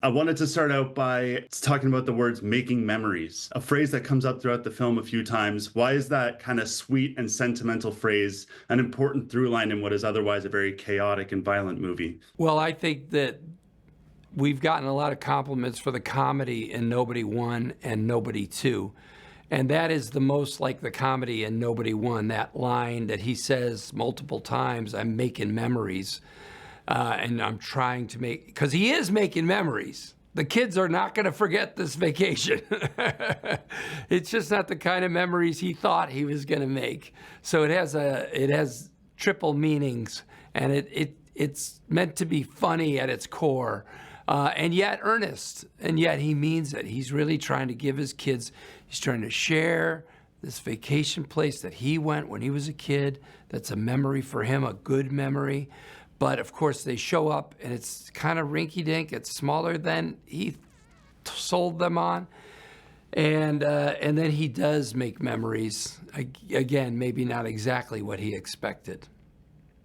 I wanted to start out by talking about the words making memories, a phrase that comes up throughout the film a few times. Why is that kind of sweet and sentimental phrase an important through line in what is otherwise a very chaotic and violent movie? Well, I think that we've gotten a lot of compliments for the comedy in Nobody Won and Nobody Two. And that is the most like the comedy in Nobody Won, that line that he says multiple times, I'm making memories. And I'm trying to make, because he is making memories. The kids are not going to forget this vacation. It's just not the kind of memories he thought he was going to make. So it has triple meanings, and it's meant to be funny at its core, and yet earnest, and yet he means it. He's really trying to give his kids, he's trying to share this vacation place that he went when he was a kid. That's a memory for him, a good memory. But of course, they show up and it's kind of rinky-dink. It's smaller than he sold them on, and then he does make memories. Again, maybe not exactly what he expected.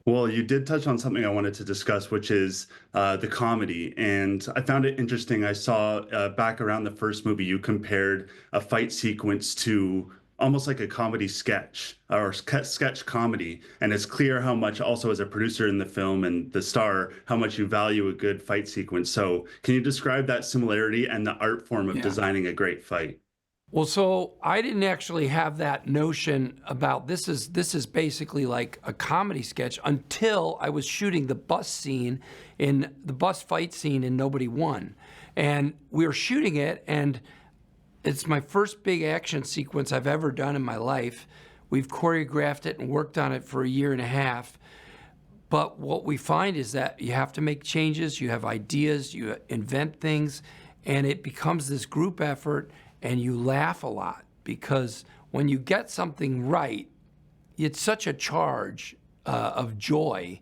Well, you did touch on something I wanted to discuss, which is the comedy. And I found it interesting. I saw back around the first movie, you compared a fight sequence to almost like a comedy sketch or sketch comedy. And it's clear how much, also as a producer in the film and the star, how much you value a good fight sequence. So can you describe that similarity and the art form of designing a great fight? Well, so I didn't actually have that notion about this is basically like a comedy sketch until I was shooting the bus fight scene in Nobody Won. And we were shooting it, and it's my first big action sequence I've ever done in my life. We've choreographed it and worked on it for a year and a half. But what we find is that you have to make changes, you have ideas, you invent things, and it becomes this group effort, and you laugh a lot because when you get something right, it's such a charge of joy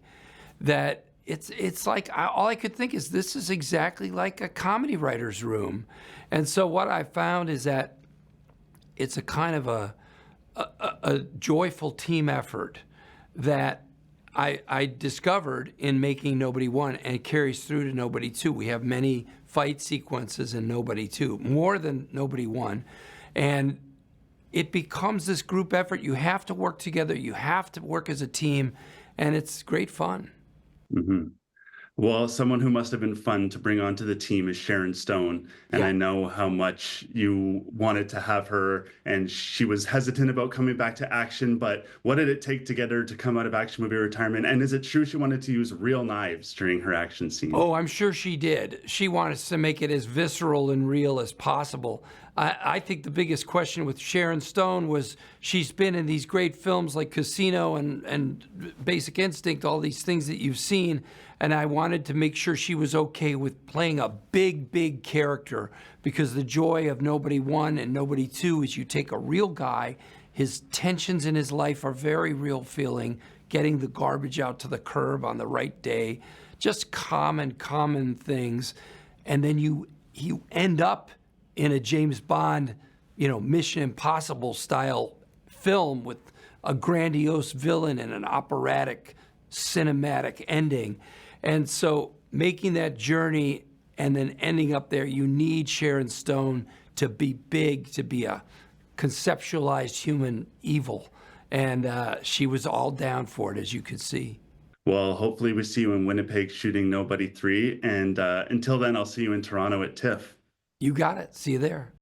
that it's like all I could think is this is exactly like a comedy writer's room. And so what I found is that it's a kind of a joyful team effort that I discovered in making Nobody Won, and it carries through to Nobody Two. We have many fight sequences in Nobody Two, more than Nobody Won. And it becomes this group effort. You have to work together. You have to work as a team, and it's great fun. Mm-hmm. Well, someone who must have been fun to bring onto the team is Sharon Stone. And I know how much you wanted to have her, and she was hesitant about coming back to action. But what did it take to get her to come out of action movie retirement? And is it true she wanted to use real knives during her action scene? Oh, I'm sure she did. She wanted to make it as visceral and real as possible. I think the biggest question with Sharon Stone was she's been in these great films like Casino and Basic Instinct, all these things that you've seen, and I wanted to make sure she was okay with playing a big, big character, because the joy of Nobody Won and Nobody Two is you take a real guy, his tensions in his life are very real feeling, getting the garbage out to the curb on the right day, just common things, and then you end up in a James Bond, Mission Impossible style film with a grandiose villain and an operatic, cinematic ending. And so making that journey and then ending up there, you need Sharon Stone to be big, to be a conceptualized human evil. And she was all down for it, as you could see. Well, hopefully we see you in Winnipeg shooting Nobody 3. And until then, I'll see you in Toronto at TIFF. You got it. See you there.